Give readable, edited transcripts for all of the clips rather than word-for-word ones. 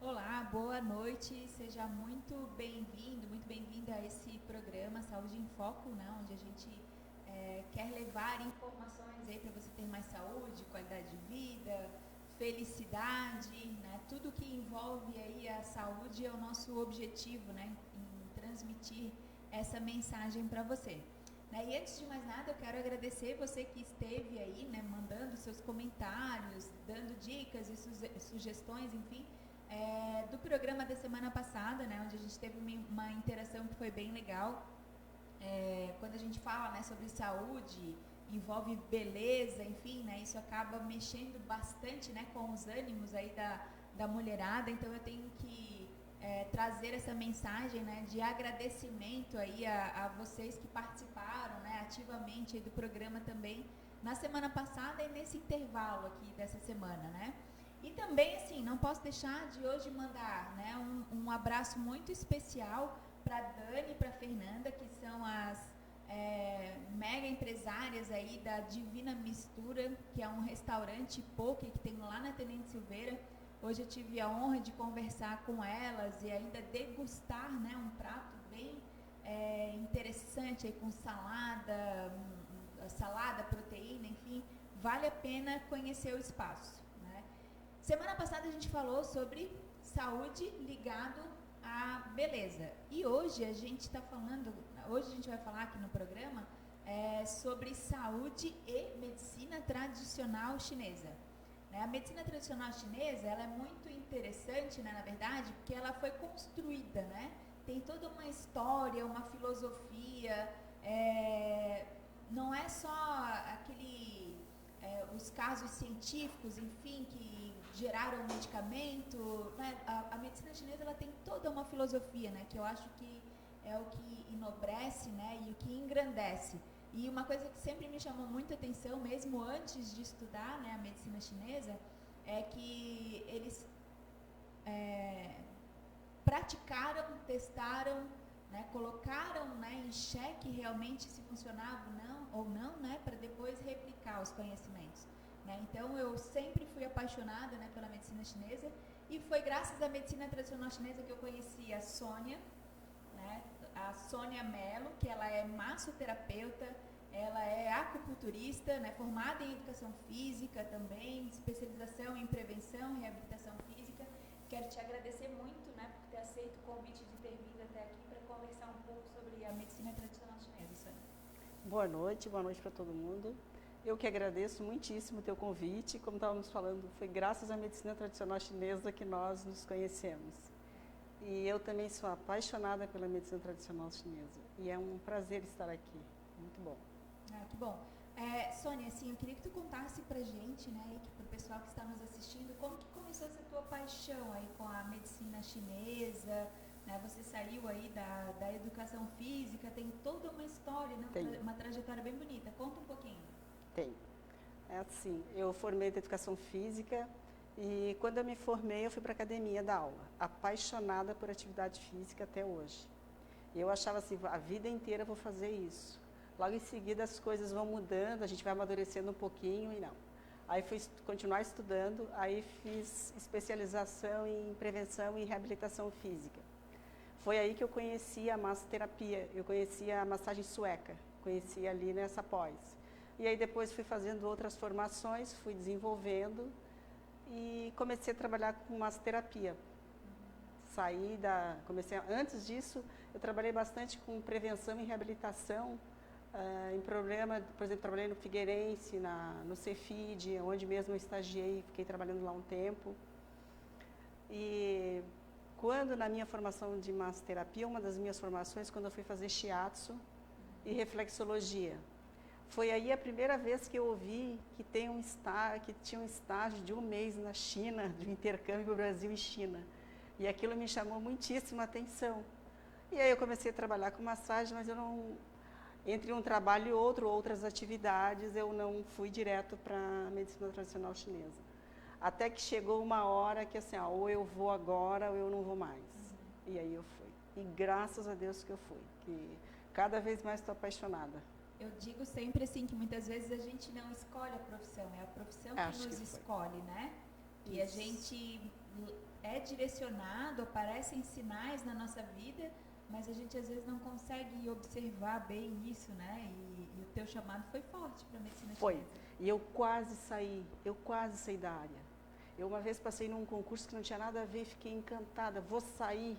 Olá, boa noite, seja muito bem-vindo, muito bem-vinda a esse programa Saúde em Foco, né, onde a gente quer levar informações aí para você ter mais saúde, qualidade de vida, felicidade, né, tudo que envolve aí a saúde é o nosso objetivo, né, em transmitir essa mensagem para você. Né, e antes de mais nada, eu quero agradecer você que esteve aí, né, mandando seus comentários, dando dicas e sugestões, enfim, do programa da semana passada, né, onde a gente teve uma interação que foi bem legal. Quando a gente fala, né, sobre saúde, envolve beleza, enfim, né, isso acaba mexendo bastante, né, com os ânimos aí da mulherada, então eu tenho que trazer essa mensagem, né, de agradecimento aí a vocês que participaram, né, ativamente aí do programa também na semana passada e nesse intervalo aqui dessa semana, né. E também, assim, não posso deixar de hoje mandar, né, um abraço muito especial para a Dani e para a Fernanda, que são as mega empresárias aí da Divina Mistura, que é um restaurante poke que tem lá na Tenente Silveira. Hoje eu tive a honra de conversar com elas e ainda degustar, né, um prato bem interessante aí, com salada, proteína, enfim, vale a pena conhecer o espaço. Semana passada a gente falou sobre saúde ligado à beleza. E hoje a gente vai falar aqui no programa sobre saúde e medicina tradicional chinesa. A medicina tradicional chinesa, ela é muito interessante, né, na verdade, porque ela foi construída, né? Tem toda uma história, uma filosofia, não é só os casos científicos, enfim, que geraram o medicamento, né? A medicina chinesa, ela tem toda uma filosofia, né, que eu acho que é o que enobrece, né, e o que engrandece. E uma coisa que sempre me chamou muita atenção, mesmo antes de estudar, né, a medicina chinesa, é que eles praticaram, testaram, né, colocaram, né, em xeque realmente se funcionava ou não, né, para depois replicar os conhecimentos. Né? Então, eu sempre fui apaixonada, né, pela medicina chinesa, e foi graças à medicina tradicional chinesa que eu conheci a Sônia, né, a Sônia Mello, que ela é massoterapeuta, ela é acupunturista, né, formada em educação física também, especialização em prevenção e reabilitação física. Quero te agradecer muito, né, por ter aceito o convite de ter vindo até aqui para conversar um pouco sobre a medicina tradicional chinesa, Sônia. Boa noite para todo mundo. Eu que agradeço muitíssimo o teu convite. Como estávamos falando, foi graças à medicina tradicional chinesa que nós nos conhecemos. E eu também sou apaixonada pela medicina tradicional chinesa. E é um prazer estar aqui. Muito bom. Que bom. Sônia, assim, eu queria que tu contasse pra gente, né, e pro pessoal que está nos assistindo, como que começou essa tua paixão aí com a medicina chinesa, né? Você saiu aí da educação física, tem toda uma história, né, uma trajetória bem bonita. Conta um pouquinho. Tem. É assim, eu formei de educação física e quando eu me formei eu fui para a academia dar aula, apaixonada por atividade física até hoje. E eu achava assim, a vida inteira eu vou fazer isso. Logo em seguida as coisas vão mudando, a gente vai amadurecendo um pouquinho e não. Aí fui continuar estudando, aí fiz especialização em prevenção e reabilitação física. Foi aí que eu conheci a massoterapia, eu conheci a massagem sueca, conheci ali nessa pós. E aí depois fui fazendo outras formações, fui desenvolvendo e comecei a trabalhar com massoterapia. Antes disso, eu trabalhei bastante com prevenção e reabilitação, em problema, por exemplo, trabalhei no Figueirense, no Cefid, onde mesmo eu estagiei, fiquei trabalhando lá um tempo. E quando na minha formação de massoterapia, uma das minhas formações, quando eu fui fazer shiatsu e reflexologia, foi aí a primeira vez que eu ouvi que tinha um estágio de 1 mês na China, de um intercâmbio para Brasil e China. E aquilo me chamou muitíssima atenção. E aí eu comecei a trabalhar com massagem, mas eu não... Entre um trabalho e outro, outras atividades, eu não fui direto para a medicina tradicional chinesa. Até que chegou uma hora que assim, ou eu vou agora ou eu não vou mais. E aí eu fui. E graças a Deus que eu fui. Que cada vez mais estou apaixonada. Eu digo sempre assim, que muitas vezes a gente não escolhe a profissão, é a profissão que nos escolhe, né? Que a gente é direcionado, aparecem sinais na nossa vida, mas a gente às vezes não consegue observar bem isso, né? E o teu chamado foi forte para a medicina chinesa. Foi. E eu quase saí da área. Eu uma vez passei num concurso que não tinha nada a ver, fiquei encantada, vou sair.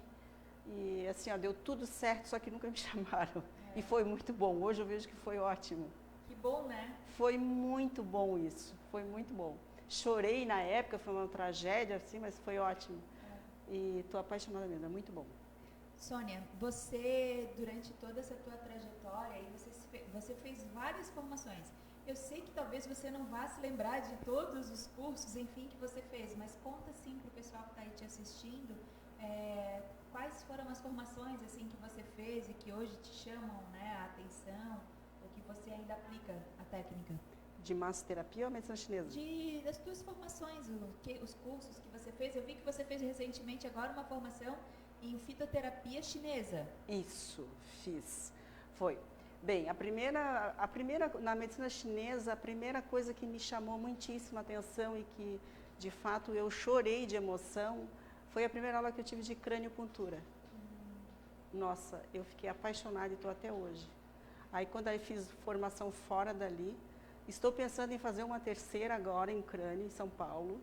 E assim, ó, deu tudo certo, só que nunca me chamaram. E foi muito bom. Hoje eu vejo que foi ótimo. Que bom, né? Foi muito bom isso. Foi muito bom. Chorei na época, foi uma tragédia, assim, mas foi ótimo. E estou apaixonada mesmo, é muito bom. Sônia, você, durante toda essa tua trajetória, você fez várias formações. Eu sei que talvez você não vá se lembrar de todos os cursos, enfim, que você fez, mas conta assim para o pessoal que está aí te assistindo, quais foram as formações assim que você fez e que hoje te chamam, né, a atenção, ou que você ainda aplica a técnica? De massoterapia ou medicina chinesa? Das tuas formações, os cursos que você fez. Eu vi que você fez recentemente agora uma formação em fitoterapia chinesa. Isso, fiz. Foi. Bem, a primeira, na medicina chinesa, a primeira coisa que me chamou muitíssima atenção e que, de fato, eu chorei de emoção, foi a primeira aula que eu tive de crâniopuntura. Nossa, eu fiquei apaixonada e estou até hoje. Aí, quando eu fiz formação fora dali, estou pensando em fazer uma terceira agora em crânio, em São Paulo.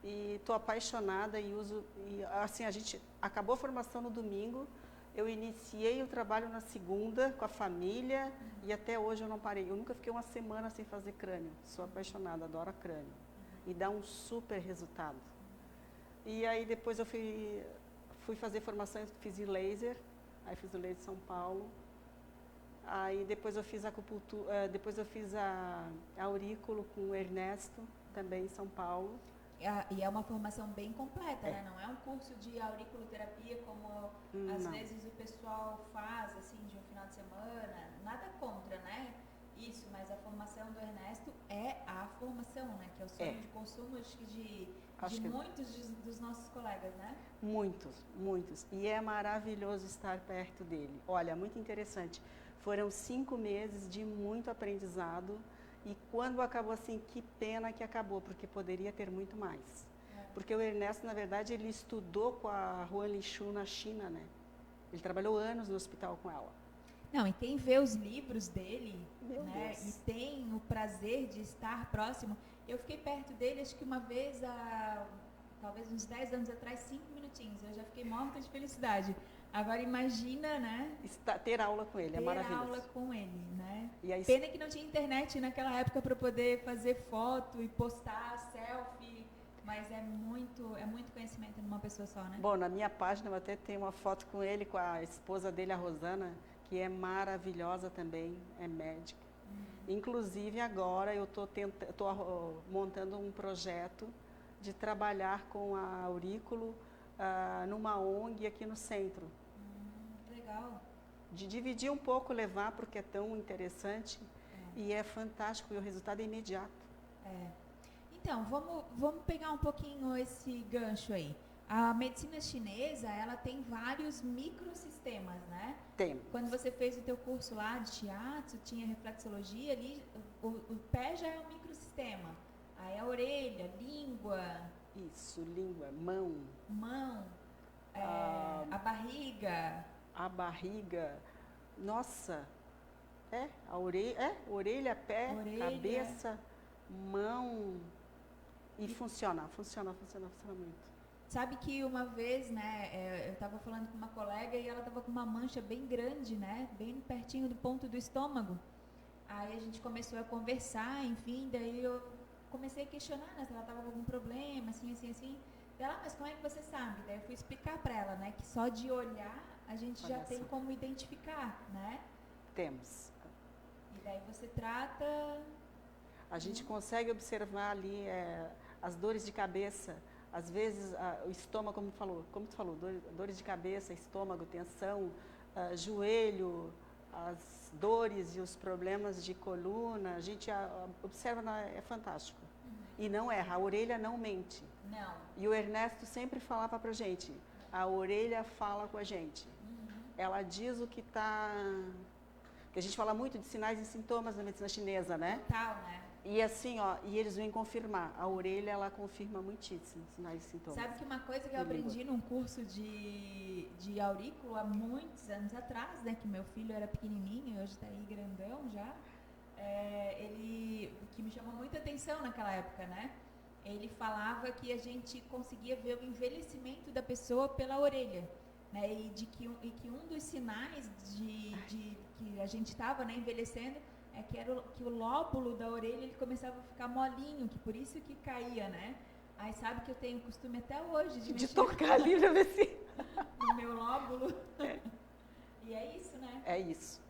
E estou apaixonada e uso... E, assim, a gente acabou a formação no domingo, eu iniciei o trabalho na segunda com a família e até hoje eu não parei. Eu nunca fiquei uma semana sem fazer crânio. Sou apaixonada, adoro crânio. E dá um super resultado. E aí depois eu fui fazer formação, fiz em laser, aí fiz o laser de São Paulo. Aí depois eu fiz acupuntura, depois eu fiz a aurículo com o Ernesto, também em São Paulo. E é uma formação bem completa, né? Não é um curso de auriculoterapia como às vezes o pessoal faz, assim, de um final de semana. Nada contra, né? Isso, mas a formação do Ernesto é a formação, né? Que é o sonho de consumo, acho que de muitos dos nossos colegas, né? Muitos, muitos. E é maravilhoso estar perto dele. Olha, muito interessante. Foram 5 meses de muito aprendizado. E quando acabou assim, que pena que acabou, porque poderia ter muito mais. Porque o Ernesto, na verdade, ele estudou com a Huan Lishu na China, né? Ele trabalhou anos no hospital com ela. Não, e quem vê os livros dele, Meu né? Deus. E tem o prazer de estar próximo. Eu fiquei perto dele, acho que uma vez, talvez uns 10 anos atrás, 5 minutinhos. Eu já fiquei morta de felicidade. Agora imagina, né? Ter aula com ele, é maravilhoso. Ter aula com ele, né? E aí, pena que não tinha internet naquela época para poder fazer foto e postar selfie, mas é muito conhecimento numa pessoa só, né? Bom, na minha página eu até tenho uma foto com ele, com a esposa dele, a Rosana, que é maravilhosa também, é médica. Inclusive agora eu estou montando um projeto de trabalhar com a aurículo numa ONG aqui no centro. Legal. De dividir um pouco, levar, porque é tão interessante e é fantástico e o resultado é imediato. Então, vamos pegar um pouquinho esse gancho aí. A medicina chinesa, ela tem vários microsistemas, né? Tem. Quando você fez o teu curso lá de shiatsu, tinha reflexologia ali, o pé já é um microsistema. Aí a orelha, língua... Isso, língua, mão. A barriga. A barriga, nossa, a orelha, pé, cabeça, mão, e funciona muito. Sabe que uma vez, né, eu estava falando com uma colega e ela estava com uma mancha bem grande, né, bem pertinho do ponto do estômago. Aí a gente começou a conversar, enfim, daí eu comecei a questionar, né, se ela estava com algum problema, assim. Ela, mas como é que você sabe? Daí eu fui explicar para ela, né, que só de olhar a gente já tem como identificar, né? Temos. E daí você trata... A gente consegue observar ali as dores de cabeça, às vezes o estômago, como tu falou, dores de cabeça, estômago, tensão, joelho, as dores e os problemas de coluna, a gente observa, é fantástico. E não erra, a orelha não mente. Não. E o Ernesto sempre falava pra gente, a orelha fala com a gente. Ela diz o que está... Que a gente fala muito de sinais e sintomas na medicina chinesa, né? Total, né? E assim, ó, e eles vêm confirmar. A orelha, ela confirma muitíssimo sinais e sintomas. Sabe que uma coisa que eu aprendi num curso de aurículo há muitos anos atrás, né? Que meu filho era pequenininho e hoje está aí grandão já. Que me chamou muita atenção naquela época, né? Ele falava que a gente conseguia ver o envelhecimento da pessoa pela orelha, né? E que um dos sinais de que a gente estava, né, envelhecendo que o lóbulo da orelha ele começava a ficar molinho, que por isso que caía, né? Aí sabe que eu tenho costume até hoje de tocar ali pra ver se... no meu lóbulo. E é isso, né? É isso.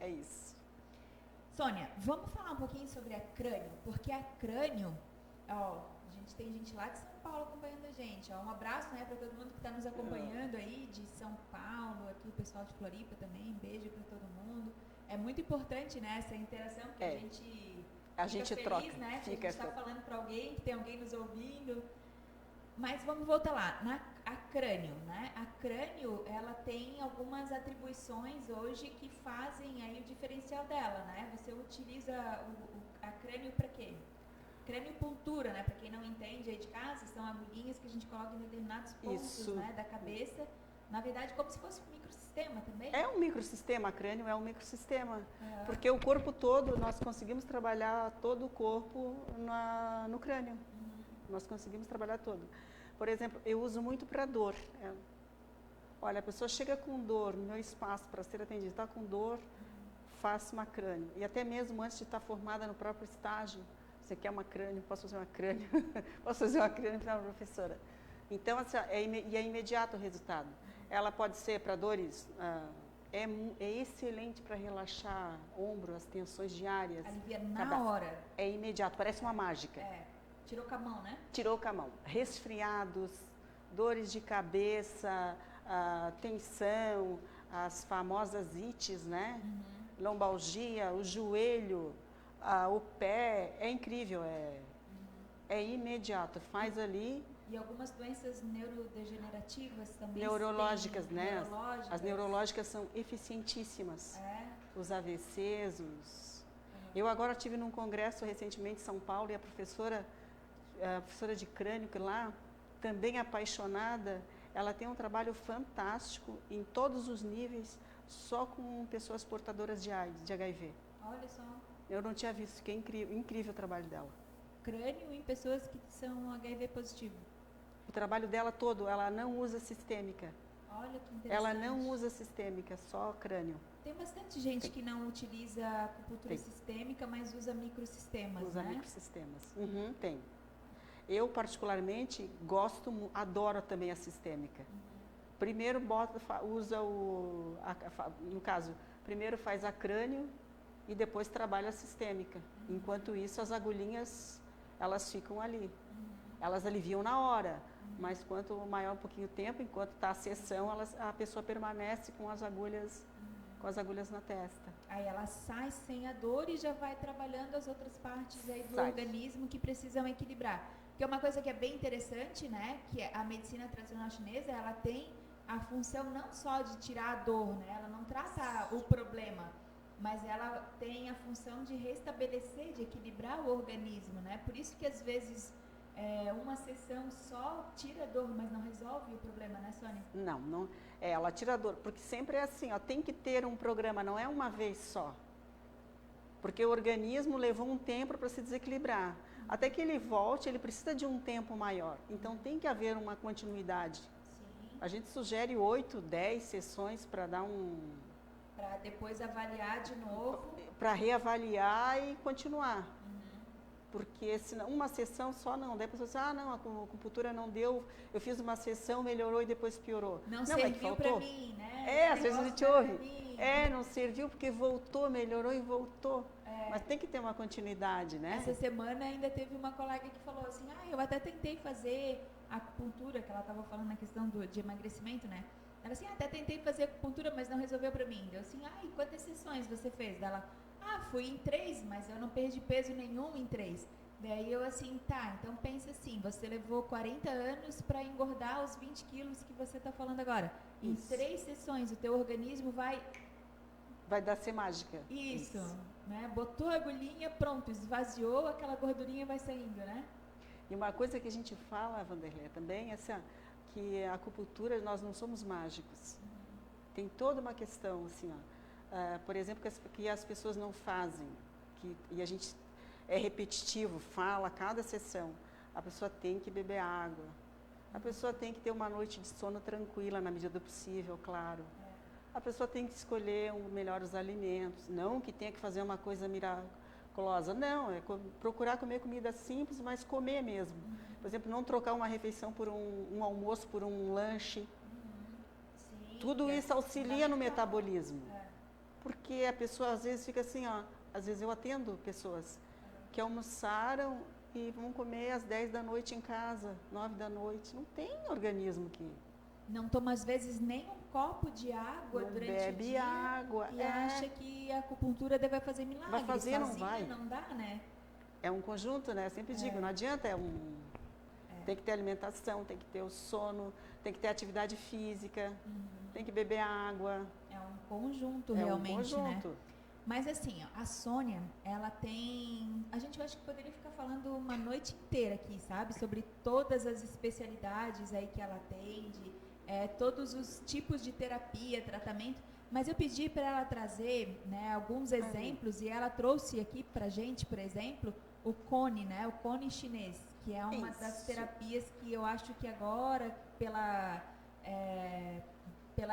Sônia, vamos falar um pouquinho sobre a crânio, porque a crânio, ó, tem gente lá de São Paulo acompanhando a gente, ó, um abraço, né, para todo mundo que está nos acompanhando aí de São Paulo, aqui o pessoal de Floripa também, beijo para todo mundo. É muito importante, né, essa interação, porque a gente fica troca, feliz, né, que a gente está falando para alguém, que tem alguém nos ouvindo. Mas vamos voltar lá, a crânio, né? A crânio, ela tem algumas atribuições hoje que fazem aí o diferencial dela, né? Você utiliza a crânio para quê? Crâniopuntura, né? Para quem não entende aí de casa, são agulhinhas que a gente coloca em determinados pontos, né, da cabeça. Na verdade, como se fosse um microsistema também. É um microsistema, a crânio é um microsistema. Porque o corpo todo, nós conseguimos trabalhar todo o corpo no crânio. Nós conseguimos trabalhar todo. Por exemplo, eu uso muito para dor. Olha, a pessoa chega com dor no meu espaço para ser atendida, está com dor, faço uma crânio. E até mesmo antes de estar formada no próprio estágio, você quer uma crânio? Posso fazer uma crânio? Posso fazer uma crânio para a professora. Então, assim, é imediato o resultado. Ela pode ser para dores, é excelente para relaxar ombro, as tensões diárias. Alivia na hora. É imediato, parece uma mágica. Tirou com a mão, né? Tirou com a mão. Resfriados, dores de cabeça, tensão, as famosas ites, né? Lombalgia, o joelho, o pé, é incrível, é imediato, faz ali. E algumas doenças neurodegenerativas também. Neurológicas, né? As neurológicas são eficientíssimas. Os AVCs, Eu agora estive num congresso recentemente em São Paulo e a professora de crânio, que lá, também apaixonada, ela tem um trabalho fantástico em todos os níveis, só com pessoas portadoras de AIDS, de HIV. Olha só. Eu não tinha visto, que é incrível o trabalho dela. Crânio em pessoas que são HIV positivo. O trabalho dela todo, ela não usa sistêmica. Olha que interessante. Ela não usa sistêmica, só crânio. Tem bastante gente que não utiliza acupuntura sistêmica, mas usa microsistemas, usa né? Microsistemas. Tem. Eu, particularmente, adoro também a sistêmica. Primeiro no caso, primeiro faz a crânio e depois trabalha a sistêmica. Enquanto isso, as agulhinhas, elas ficam ali. Elas aliviam na hora, mas quanto maior um pouquinho o tempo, enquanto está a sessão, a pessoa permanece com as agulhas na testa. Aí ela sai sem a dor e já vai trabalhando as outras partes aí do organismo que precisam equilibrar. Porque uma coisa que é bem interessante, né, que a medicina tradicional chinesa, ela tem a função não só de tirar a dor, né, ela não trata o problema, mas ela tem a função de restabelecer, de equilibrar o organismo, né, por isso que às vezes uma sessão só tira a dor, mas não resolve o problema, né, Sônia? Não, ela tira a dor, porque sempre é assim, tem que ter um programa, não é uma vez só. Porque o organismo levou um tempo para se desequilibrar. Até que ele volte, ele precisa de um tempo maior. Então, tem que haver uma continuidade. Sim. A gente sugere 8, 10 sessões para dar para depois avaliar de novo. Para reavaliar e continuar. Porque senão, uma sessão só não. Daí a pessoa diz, não, a acupuntura não deu, eu fiz uma sessão, melhorou e depois piorou. Não serviu para mim, né? Às vezes a gente ouve. Não serviu porque voltou, melhorou e voltou. Mas tem que ter uma continuidade, né? Essa semana ainda teve uma colega que falou assim, eu até tentei fazer acupuntura, que ela estava falando na questão de emagrecimento, né? Ela assim, até tentei fazer acupuntura, mas não resolveu para mim. Eu assim, e quantas sessões você fez? Ela, fui em 3, mas eu não perdi peso nenhum em 3. Daí eu assim, tá, então pensa assim, você levou 40 anos para engordar os 20 quilos que você está falando agora. Em Isso. 3 sessões o teu organismo vai... Vai dar ser mágica. Isso, né? Botou a agulhinha, pronto, esvaziou, aquela gordurinha vai saindo, né? E uma coisa que a gente fala, Vanderlei, também é assim, que a acupuntura, nós não somos mágicos. Tem toda uma questão, assim, por exemplo, que as pessoas não fazem, e a gente é repetitivo, fala a cada sessão, a pessoa tem que beber água, a pessoa tem que ter uma noite de sono tranquila, na medida do possível, claro. A pessoa tem que escolher melhor os alimentos, não que tenha que fazer uma coisa miraculosa, não, é procurar comer comida simples, mas comer mesmo. Por exemplo, não trocar uma refeição por um almoço por um lanche. Sim, Tudo isso auxilia no metabolismo. Porque a pessoa às vezes fica assim, às vezes eu atendo pessoas que almoçaram e vão comer às 10 da noite em casa, 9 da noite. Não tem organismo que... Não toma às vezes nem um copo de água não durante bebe o dia água. e acha que a acupuntura vai fazer milagre. Vai fazer, sozinha, não vai. Não dá, né? É um conjunto, né? Eu sempre digo, não adianta, tem que ter alimentação, tem que ter o sono, tem que ter atividade física, tem que beber água. É um conjunto realmente, né? Mas assim, ó, a Sônia, ela tem... A gente acho que poderia ficar falando uma noite inteira aqui, sabe? Sobre todas as especialidades aí que ela atende, todos os tipos de terapia, tratamento. Mas eu pedi para ela trazer, né, alguns exemplos e ela trouxe aqui pra gente, por exemplo, o Cone, né? O Cone chinês, que é uma das terapias que eu acho que agora, pela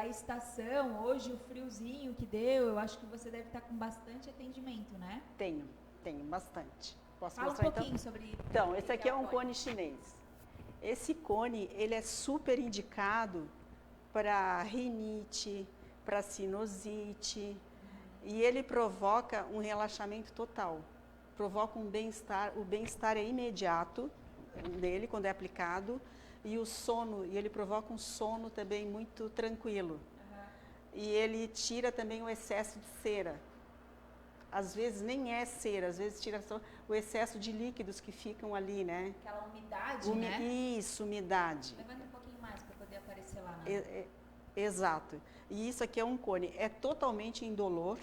estação, hoje o friozinho que deu, eu acho que você deve estar com bastante atendimento, né? Tenho bastante. Posso Fala mostrar um pouquinho sobre... Então, esse aqui é um cone chinês. Esse cone, ele é super indicado para rinite, para sinusite, e ele provoca um relaxamento total. Provoca um bem-estar, o bem-estar é imediato nele quando é aplicado, e o sono, e ele provoca um sono também muito tranquilo. E ele tira também o excesso de cera. Às vezes nem é cera, às vezes tira só o excesso de líquidos que ficam ali, né? Aquela umidade, né? Isso, umidade. Levanta um pouquinho mais para poder aparecer lá. Exato. E isso aqui é um cone, é totalmente indolor,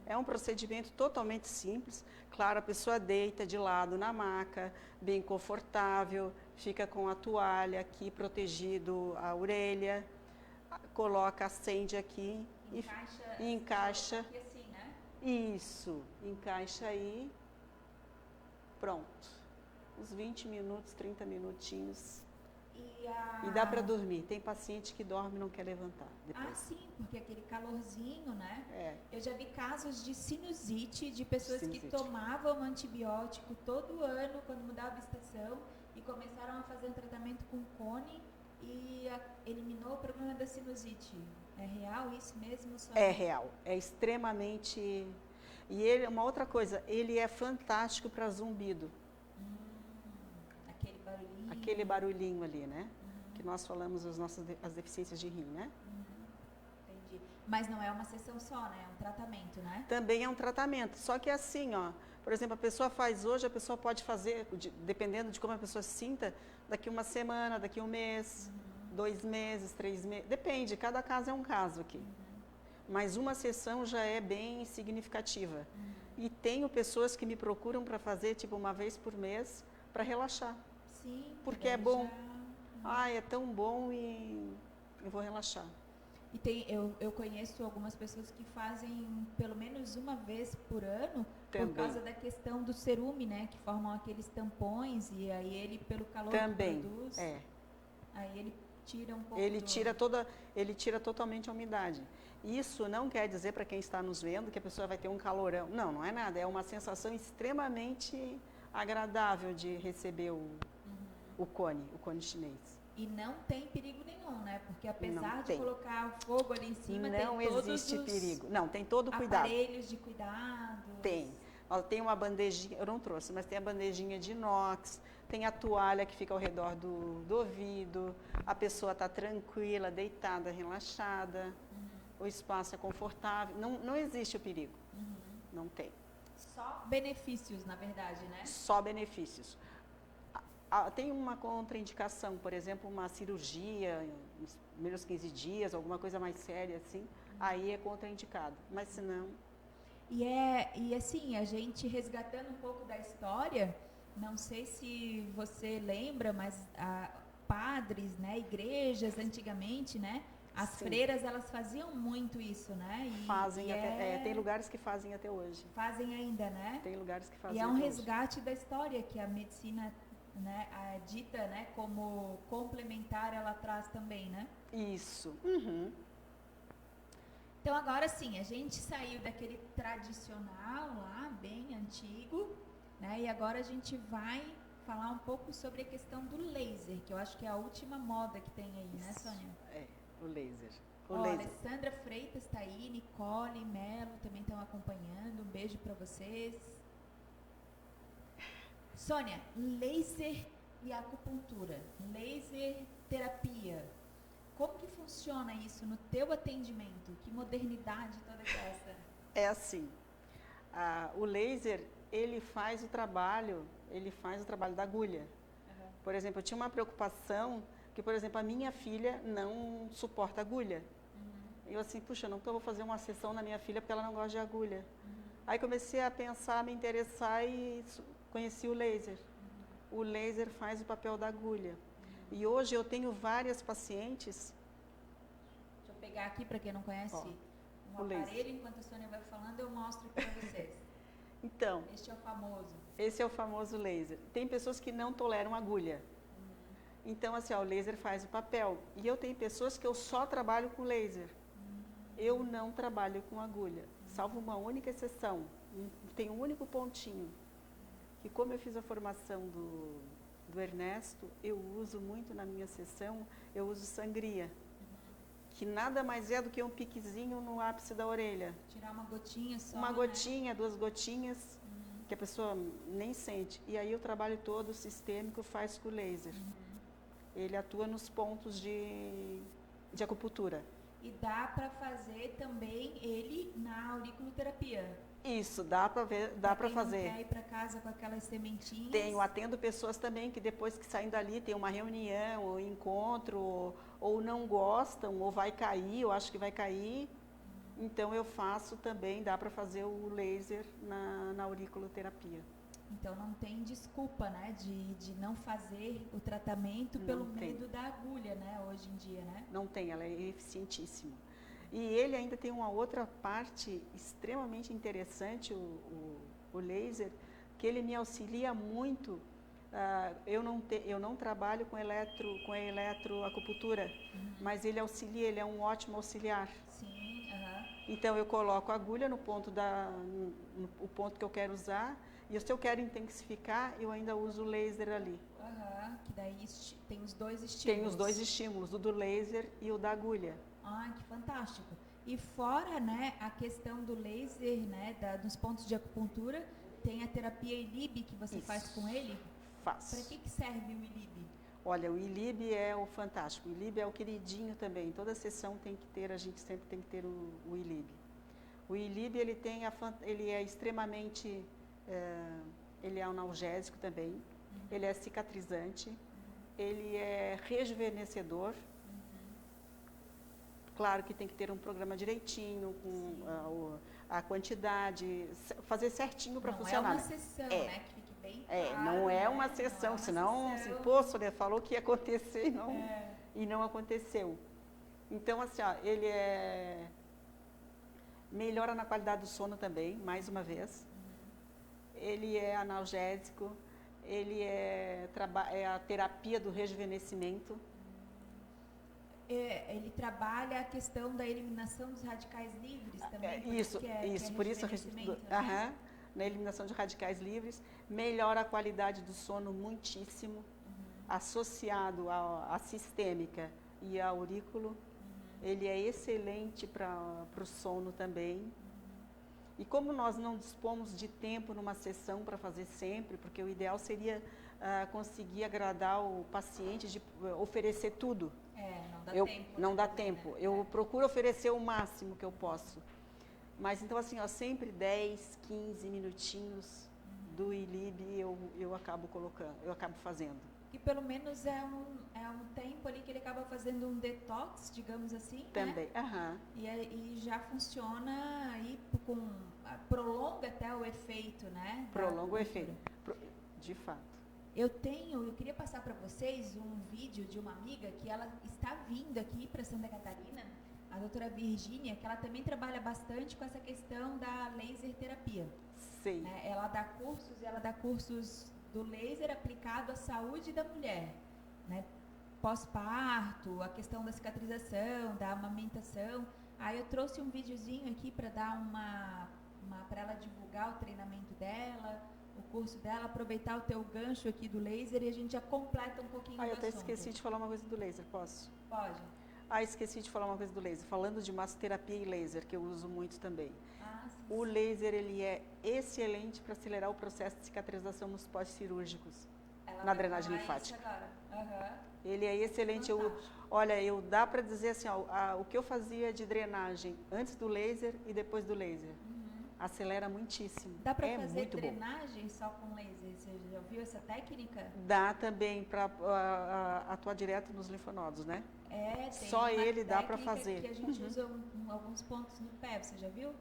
é um procedimento totalmente simples. Claro, a pessoa deita de lado na maca, bem confortável, fica com a toalha aqui protegido a orelha, coloca, acende aqui e encaixa. Aqui assim, né? Isso, encaixa aí, pronto. Uns 20 minutos, 30 minutinhos. E dá para dormir. Tem paciente que dorme e não quer levantar depois. Ah, sim, porque aquele calorzinho, né? Eu já vi casos de sinusite, de pessoas que tomavam antibiótico todo ano, quando mudava a estação, e começaram a fazer um tratamento com cone e eliminou o problema da sinusite. É real isso mesmo? É real. É extremamente... E ele, uma outra coisa, ele é fantástico para zumbido. Aquele barulhinho. Aquele barulhinho ali, né? Que nós falamos as deficiências de rim, né? Entendi. Mas não é uma sessão só, né? É um tratamento, né? Também é um tratamento. Só que assim, por exemplo, a pessoa faz hoje, a pessoa pode fazer, dependendo de como a pessoa se sinta, daqui uma semana, daqui um mês, 2 meses, 3 meses. Depende, cada caso é um caso aqui. Mas uma sessão já é bem significativa. E tenho pessoas que me procuram para fazer, tipo, uma vez por mês, para relaxar. Sim. Porque é bom. É tão bom e eu vou relaxar. E eu conheço algumas pessoas que fazem pelo menos uma vez por ano, por causa da questão do cerume, né? Que formam aqueles tampões e aí ele, pelo calor que produz, aí ele tira um pouco ele tira totalmente a umidade. Isso não quer dizer para quem está nos vendo que a pessoa vai ter um calorão. Não, não é nada. É uma sensação extremamente agradável de receber o cone chinês. E não tem perigo nenhum, né? Porque apesar de colocar o fogo ali em cima, não tem todos existe perigo. Não, tem todo o cuidado. Aparelhos de cuidado. Tem uma bandejinha, eu não trouxe, mas tem a bandejinha de inox, tem a toalha que fica ao redor do ouvido, a pessoa está tranquila, deitada, relaxada, o espaço é confortável, não existe o perigo, não tem. Só benefícios, na verdade, né? Só benefícios. Tem uma contraindicação, por exemplo, uma cirurgia, nos primeiros 15 dias, alguma coisa mais séria assim, aí é contraindicado, mas se não... E assim, a gente resgatando um pouco da história, não sei se você lembra, mas padres, né, igrejas antigamente, né, as Sim. freiras, elas faziam muito isso, né? Fazem tem lugares que fazem até hoje. Fazem ainda, né? Tem lugares que fazem e é um até resgate da história que a medicina, né, dita, né, como complementar, ela traz também, né? Isso. Uhum. Então agora sim, a gente saiu daquele tradicional lá, bem antigo, né? E agora a gente vai falar um pouco sobre a questão do laser, que eu acho que é a última moda que tem aí, né, Sônia? É, o laser. Alessandra Freitas está aí, Nicole, Melo também estão acompanhando. Um beijo para vocês. Sônia, laser e acupuntura, laser terapia. Como que funciona isso no teu atendimento? Que modernidade toda que é essa? É assim, o laser, ele faz o trabalho da agulha. Uhum. Por exemplo, eu tinha uma preocupação que, por exemplo, a minha filha não suporta agulha. Eu assim, puxa, nunca vou fazer uma sessão na minha filha porque ela não gosta de agulha. Aí comecei a pensar, a me interessar e conheci o laser. O laser faz o papel da agulha. E hoje eu tenho várias pacientes... Deixa eu pegar aqui para quem não conhece um aparelho, enquanto a Sônia vai falando, eu mostro aqui para vocês. Então, este é o famoso. Esse é o famoso laser. Tem pessoas que não toleram agulha. Então, assim, o laser faz o papel. E eu tenho pessoas que eu só trabalho com laser. Eu não trabalho com agulha, salvo uma única exceção. Tem um único pontinho, que como eu fiz a formação do Ernesto, eu uso muito na minha sessão, eu uso sangria. Que nada mais é do que um piquezinho no ápice da orelha. Tirar uma gotinha só, uma gotinha, 2 gotinhas, que a pessoa nem sente. E aí o trabalho todo sistêmico faz com o laser. Ele atua nos pontos de acupuntura. E dá para fazer também ele na auriculoterapia. Isso, dá para fazer. Não quer ir para casa com aquelas sementinhas? Tenho, atendo pessoas também que depois que saem dali tem uma reunião, ou encontro, ou não gostam, ou vai cair, ou acho que vai cair. Então eu faço também, dá para fazer o laser na auriculoterapia. Então não tem desculpa, né, de não fazer o tratamento pelo medo da agulha, né, hoje em dia, né? Não tem, ela é eficientíssima. E ele ainda tem uma outra parte extremamente interessante, o laser, que ele me auxilia muito. Eu não trabalho com eletroacupuntura, mas ele auxilia, ele é um ótimo auxiliar. Sim, Então eu coloco a agulha no ponto o ponto que eu quero usar, e se eu quero intensificar, eu ainda uso o laser ali. Que daí tem os dois estímulos. Tem os dois estímulos, o do laser e o da agulha. Que fantástico. E fora, né, a questão do laser, né, dos pontos de acupuntura, tem a terapia ILIB que você faz com ele? Faço. Para que serve o ILIB? Olha, o ILIB é o fantástico. O ILIB é o queridinho também. Toda sessão tem que ter, a gente sempre tem que ter o ILIB. O ILIB, ele é extremamente... ele é analgésico também. Ele é cicatrizante. Ele é rejuvenescedor. Claro que tem que ter um programa direitinho, com a quantidade, fazer certinho para funcionar. Não é uma sessão, né? Que fique bem claro, não é uma sessão, senão, Sônia falou que ia acontecer e não aconteceu. Então, assim, ele melhora na qualidade do sono também, mais uma vez. Ele é analgésico, ele é a terapia do rejuvenescimento. Ele trabalha a questão da eliminação dos radicais livres também? Isso, por isso na eliminação de radicais livres, melhora a qualidade do sono muitíssimo, associado à sistêmica e ao aurículo. Ele é excelente para o sono também. E como nós não dispomos de tempo numa sessão para fazer sempre, porque o ideal seria conseguir agradar o paciente, de oferecer tudo. Não dá tempo. Não dá tempo. Eu procuro oferecer o máximo que eu posso. Mas então assim, ó, sempre 10, 15 minutinhos do ILIB eu acabo colocando, eu acabo fazendo. E pelo menos é um tempo ali que ele acaba fazendo um detox, digamos assim, Também, né? E já funciona aí prolonga até o efeito, né? Prolonga o efeito, de fato. Eu queria passar para vocês um vídeo de uma amiga que ela está vindo aqui para Santa Catarina, a doutora Virgínia, que ela também trabalha bastante com essa questão da laser terapia. Sim. Né? Ela dá cursos do laser aplicado à saúde da mulher, né? Pós-parto, a questão da cicatrização, da amamentação. Aí eu trouxe um videozinho aqui para dar para ela divulgar o treinamento dela, o curso dela, aproveitar o teu gancho aqui do laser e a gente já completa um pouquinho eu do até assunto. esqueci de falar uma coisa do laser, posso? Pode. Esqueci de falar uma coisa do laser, falando de massoterapia e laser, que eu uso muito também. Sim. O laser, ele é excelente para acelerar o processo de cicatrização nos pós-cirúrgicos, na drenagem linfática. Ele é excelente. Dá para dizer assim, o que eu fazia de drenagem antes do laser e depois do laser. Acelera muitíssimo. Dá para fazer drenagem só com laser? Você já viu essa técnica? Dá também para atuar direto nos linfonodos, né? Tem só ele dá para fazer. Que a gente usa alguns pontos no pé, você já viu?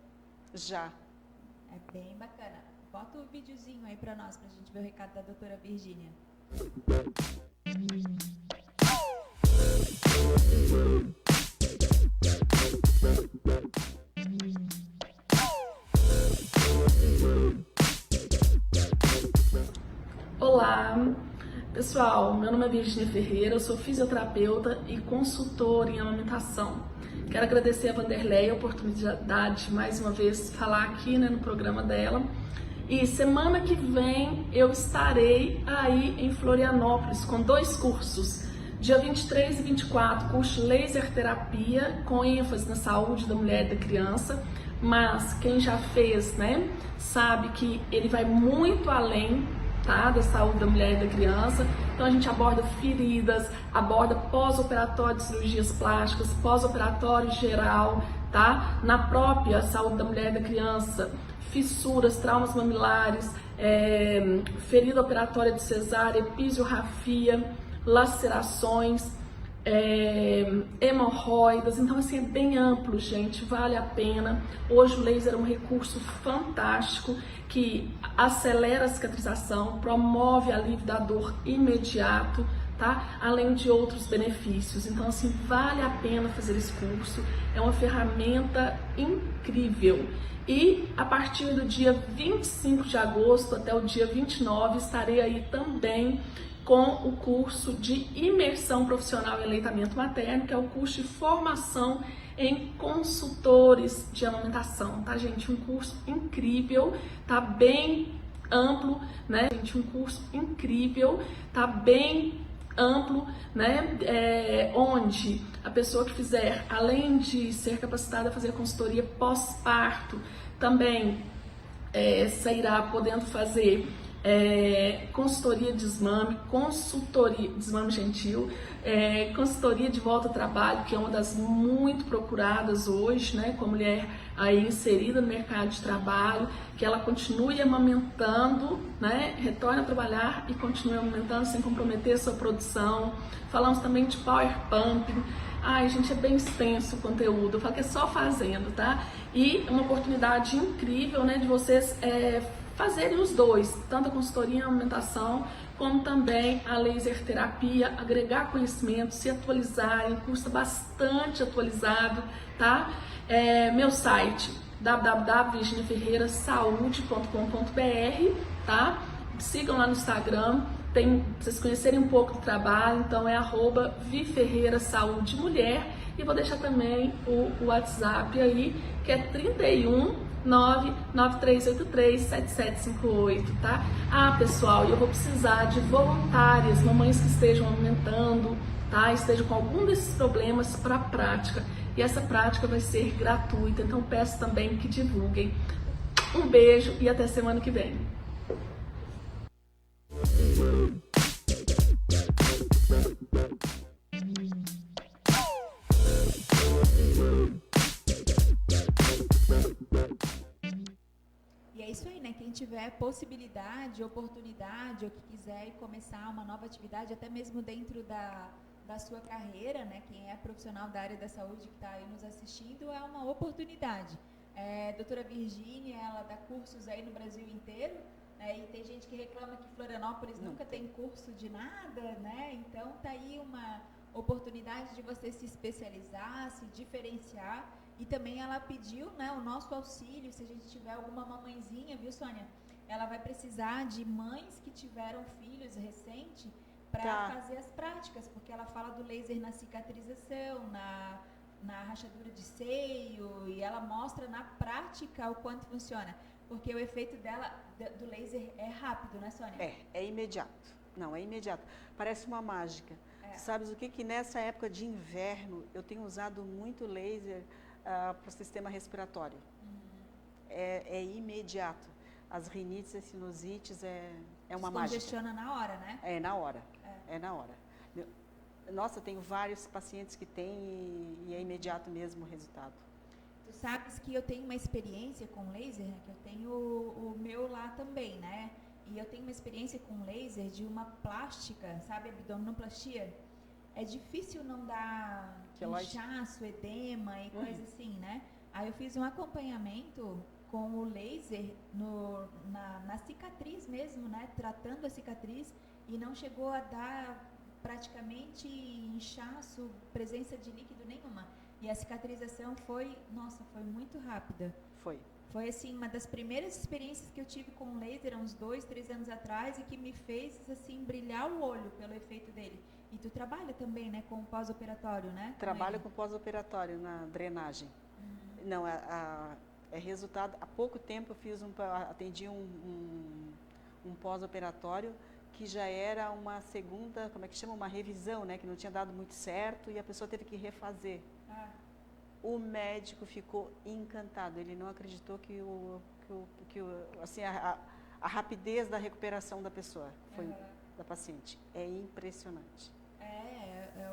Já. É bem bacana. Bota o videozinho aí para nós, pra gente ver o recado da doutora Virgínia. Olá, pessoal, meu nome é Virgínia Ferreira, eu sou fisioterapeuta e consultora em amamentação. Quero agradecer a Vanderlei a oportunidade de mais uma vez falar aqui, né, no programa dela. E semana que vem eu estarei aí em Florianópolis com 2 cursos. Dia 23 e 24, curso Laser Terapia, com ênfase na saúde da mulher e da criança. Mas quem já fez, né, sabe que ele vai muito além, tá, da saúde da mulher e da criança. Então a gente aborda feridas, aborda pós-operatório de cirurgias plásticas, pós-operatório geral, tá, na própria saúde da mulher e da criança, fissuras, traumas mamilares, ferida operatória de cesárea, episiografia, lacerações, hemorroidas. Então assim, é bem amplo, gente, vale a pena. Hoje o laser é um recurso fantástico que acelera a cicatrização, promove alívio da dor imediato, tá? Além de outros benefícios. Então assim, vale a pena fazer esse curso, é uma ferramenta incrível. E a partir do dia 25 de agosto até o dia 29 estarei aí também com o curso de imersão profissional em aleitamento materno, que é o curso de formação em consultores de amamentação, tá, gente? Um curso incrível, tá bem amplo, né, gente? Um curso incrível, tá bem amplo, né, onde a pessoa que fizer, além de ser capacitada a fazer consultoria pós-parto, também sairá podendo fazer consultoria de desmame, consultoria de desmame gentil, consultoria de volta ao trabalho, que é uma das muito procuradas hoje, né, com a mulher aí inserida no mercado de trabalho, que ela continue amamentando, né, retorne a trabalhar e continue amamentando sem comprometer a sua produção. Falamos também de power pumping. Ai, gente, é bem extenso o conteúdo, eu falo que é só fazendo, tá? E uma oportunidade incrível, né, de vocês fazerem os dois, tanto a consultoria em amamentação, como também a laser terapia, agregar conhecimento, se atualizarem, curso bastante atualizado, tá? Meu site, www.virginiaferreirasaude.com.br, tá? Sigam lá no Instagram, pra vocês conhecerem um pouco do trabalho, então é @viferreirasaude_mulher, e vou deixar também o WhatsApp aí, que é 31993837758, tá? Pessoal, eu vou precisar de voluntárias, mamães que estejam amamentando, tá? Estejam com algum desses problemas para a prática. E essa prática vai ser gratuita, então peço também que divulguem. Um beijo e até semana que vem. É isso aí, né? Quem tiver possibilidade, oportunidade, ou que quiser começar uma nova atividade, até mesmo dentro da sua carreira, né? Quem é profissional da área da saúde que está aí nos assistindo, é uma oportunidade. Doutora Virgínia, ela dá cursos aí no Brasil inteiro, né? E tem gente que reclama que Florianópolis nunca tem curso de nada, né? Então tá aí uma oportunidade de você se especializar, se diferenciar. E também ela pediu, né, o nosso auxílio, se a gente tiver alguma mamãezinha, viu, Sônia? Ela vai precisar de mães que tiveram filhos recentes para fazer as práticas, porque ela fala do laser na cicatrização, na rachadura de seio, e ela mostra na prática o quanto funciona. Porque o efeito dela, do laser, é rápido, né, Sônia? É imediato. Não, é imediato. Parece uma mágica. Sabes o que nessa época de inverno eu tenho usado muito laser para o sistema respiratório. É imediato. As rinites e sinusites é uma mágica. Congestiona na hora, né? É na hora. É na hora. Nossa, eu tenho vários pacientes que têm e é imediato mesmo o resultado. Tu sabes que eu tenho uma experiência com laser, né? Que eu tenho o meu lá também, né? E eu tenho uma experiência com laser de uma plástica, sabe? Abdominoplastia. É difícil não dar inchaço, edema e coisa assim, né? Aí eu fiz um acompanhamento com o laser na cicatriz mesmo, né? Tratando a cicatriz e não chegou a dar praticamente inchaço, presença de líquido nenhuma. E a cicatrização foi muito rápida. Foi assim, uma das primeiras experiências que eu tive com o laser, há uns 2, 3 anos atrás, e que me fez assim brilhar o olho pelo efeito dele. E tu trabalha também, né, com o pós-operatório, né? Trabalho com pós-operatório na drenagem. Não, é resultado. Há pouco tempo eu atendi um pós-operatório que já era uma segunda, como é que chama? Uma revisão, né? Que não tinha dado muito certo e a pessoa teve que refazer. O médico ficou encantado. Ele não acreditou que assim, a rapidez da recuperação da pessoa, da paciente. É impressionante.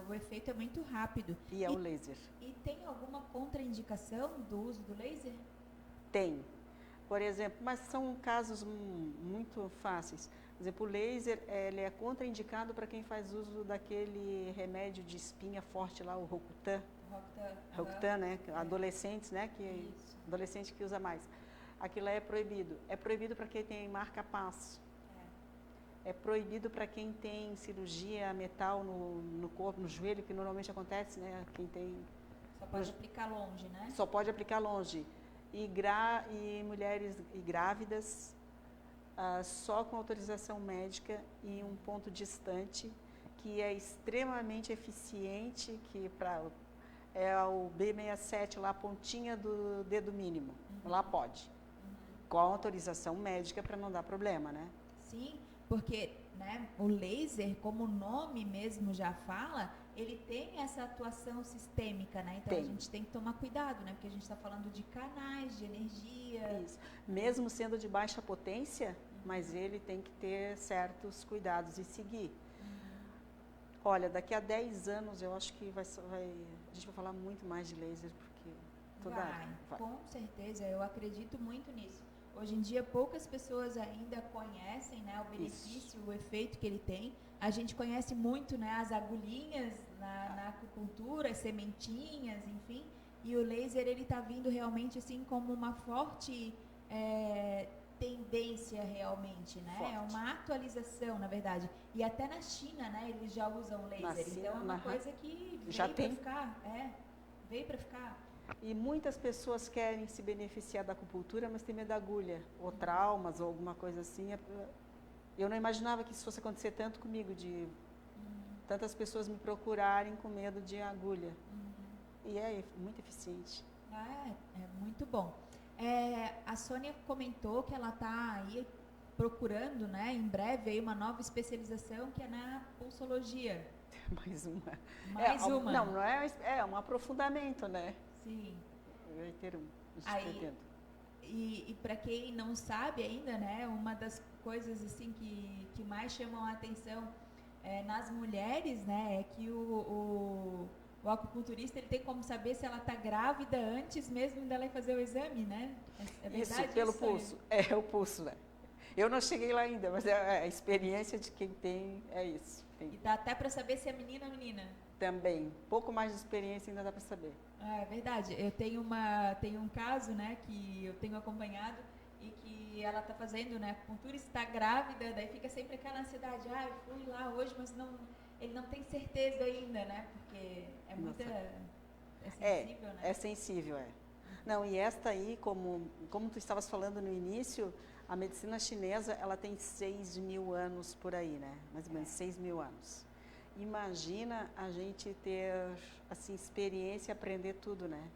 O efeito é muito rápido. E é o laser. E tem alguma contraindicação do uso do laser? Tem. Por exemplo, mas são casos muito fáceis. Por exemplo, o laser ele é contraindicado para quem faz uso daquele remédio de espinha forte lá, o Rocutan. Rocutan, né? Adolescentes, né? Adolescente que usa mais. Aquilo é proibido. É proibido para quem tem marca-passo. É proibido para quem tem cirurgia metal no corpo, no joelho, que normalmente acontece, né? Quem tem... Só pode aplicar longe, né? Só pode aplicar longe. E mulheres grávidas, só com autorização médica e um ponto distante, que é extremamente eficiente, que é o B67, lá a pontinha do dedo mínimo. Lá pode. Com autorização médica para não dar problema, né? Sim, porque, né, o laser, como o nome mesmo já fala, ele tem essa atuação sistêmica, né? Então a gente tem que tomar cuidado, né? Porque a gente está falando de canais, de energia. Isso. Mesmo sendo de baixa potência, mas ele tem que ter certos cuidados e seguir. Olha, daqui a 10 anos eu acho que a gente vai falar muito mais de laser, porque vai. Com certeza, eu acredito muito nisso. Hoje em dia, poucas pessoas ainda conhecem, né, o benefício, o efeito que ele tem. A gente conhece muito, né, as agulhinhas na acupuntura, as sementinhas, enfim. E o laser, ele está vindo realmente assim como uma forte tendência realmente, né? Forte. É uma atualização, na verdade. E até na China, né, eles já usam laser. Então é uma coisa que veio para ficar. E muitas pessoas querem se beneficiar da acupuntura, mas tem medo da agulha, ou traumas, ou alguma coisa assim. Eu não imaginava que isso fosse acontecer tanto comigo, de tantas pessoas me procurarem com medo de agulha. E é muito eficiente. É muito bom. A Sônia comentou que ela está aí procurando, né, em breve, aí uma nova especialização que é na pulsologia. Mais uma. Mais uma. Não é um aprofundamento, né? Sim. Vai ter aí, e para quem não sabe ainda, né, uma das coisas assim que mais chamam a atenção nas mulheres, né, é que o o acupunturista ele tem como saber se ela está grávida antes mesmo dela ir fazer o exame, né? É verdade Isso, pelo isso, pulso. É o pulso, né? Eu não cheguei lá ainda, mas a experiência de quem tem é isso. Tem. E dá até para saber se é menina ou menina. Também. Pouco mais de experiência ainda dá para saber. Ah, é verdade. Eu tenho um caso, né, que eu tenho acompanhado e que ela está fazendo, né, acupuntura, está grávida, daí fica sempre aquela ansiedade, eu fui lá hoje, mas ele não tem certeza ainda, né, porque é sensível, né? É sensível, é. Não, e esta aí, como tu estavas falando no início, a medicina chinesa, ela tem 6.000 anos por aí, né? Mais ou menos 6.000 anos. Imagina a gente ter, assim, experiência e aprender tudo, né?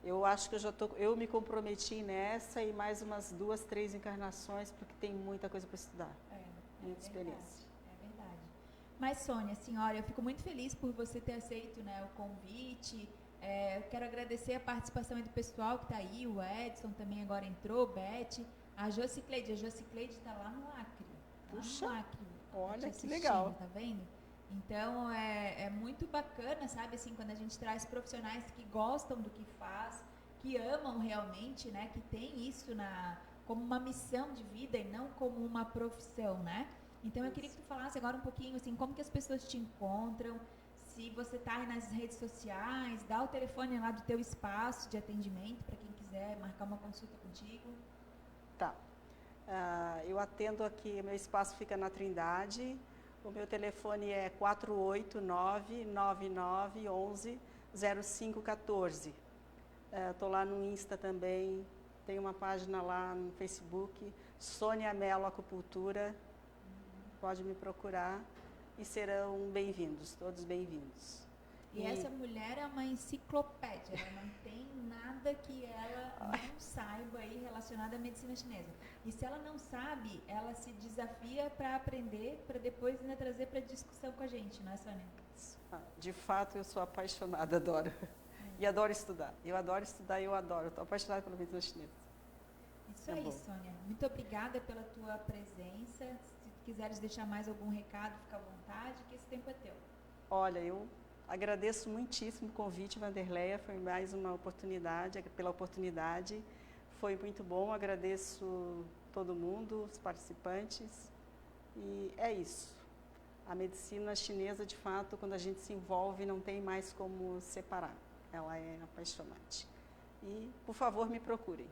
Eu acho que eu me comprometi nessa e mais umas 2, 3 encarnações, porque tem muita coisa para estudar. Muita experiência. É verdade. Mas, Sônia, senhora, eu fico muito feliz por você ter aceito, né, o convite. Eu quero agradecer a participação do pessoal que está aí, o Edson também agora entrou, Beth, a Jocicleide. A Jocicleide está lá no Acre. Puxa, lá no Acre, olha que legal. Tá vendo? Então, é muito bacana, sabe, assim, quando a gente traz profissionais que gostam do que faz, que amam realmente, né, que tem isso como uma missão de vida e não como uma profissão, né? Então, eu queria que tu falasse agora um pouquinho, assim, como que as pessoas te encontram, se você está aí nas redes sociais, dá o telefone lá do teu espaço de atendimento para quem quiser marcar uma consulta contigo. Tá. Eu atendo aqui, meu espaço fica na Trindade, o meu telefone é 489-9911-0514. Estou lá no Insta também, tem uma página lá no Facebook, Sônia Mello Acupuntura, pode me procurar. E serão bem-vindos, todos bem-vindos. E essa mulher é uma enciclopédia, ela não tem nada que ela não saiba aí relacionado à medicina chinesa. E se ela não sabe, ela se desafia para aprender, para depois ainda trazer para discussão com a gente, não é, Sônia? De fato, eu sou apaixonada, adoro. E adoro estudar. Eu adoro estudar e eu adoro. Estou apaixonada pela medicina chinesa. Isso aí, Sônia. Muito obrigada pela tua presença. Quiseres deixar mais algum recado, fica à vontade, que esse tempo é teu. Olha, eu agradeço muitíssimo o convite, Vanderleia, foi mais uma oportunidade, pela oportunidade, foi muito bom, agradeço todo mundo, os participantes, e é isso. A medicina chinesa, de fato, quando a gente se envolve, não tem mais como separar, ela é apaixonante. E, por favor, me procurem.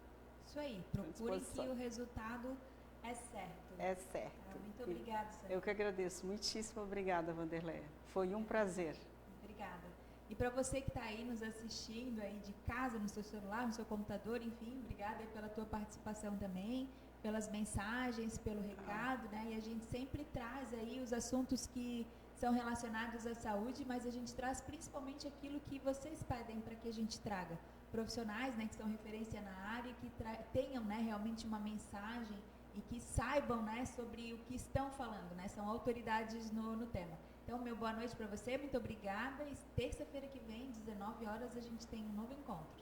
Isso aí, procurem que o resultado é certo. É certo. Muito obrigada, Sônia. Eu que agradeço. Muitíssimo obrigada, Vanderleia. Foi um prazer. Obrigada. E para você que está aí nos assistindo aí de casa, no seu celular, no seu computador, enfim, obrigada aí pela tua participação também, pelas mensagens, pelo recado, né? E a gente sempre traz aí os assuntos que são relacionados à saúde, mas a gente traz principalmente aquilo que vocês pedem para que a gente traga. Profissionais, né, que são referência na área, que tenham, né, realmente uma mensagem e que saibam, né, sobre o que estão falando, né, são autoridades no tema. Então, meu boa noite para você, muito obrigada, e terça-feira que vem, 19 horas, a gente tem um novo encontro.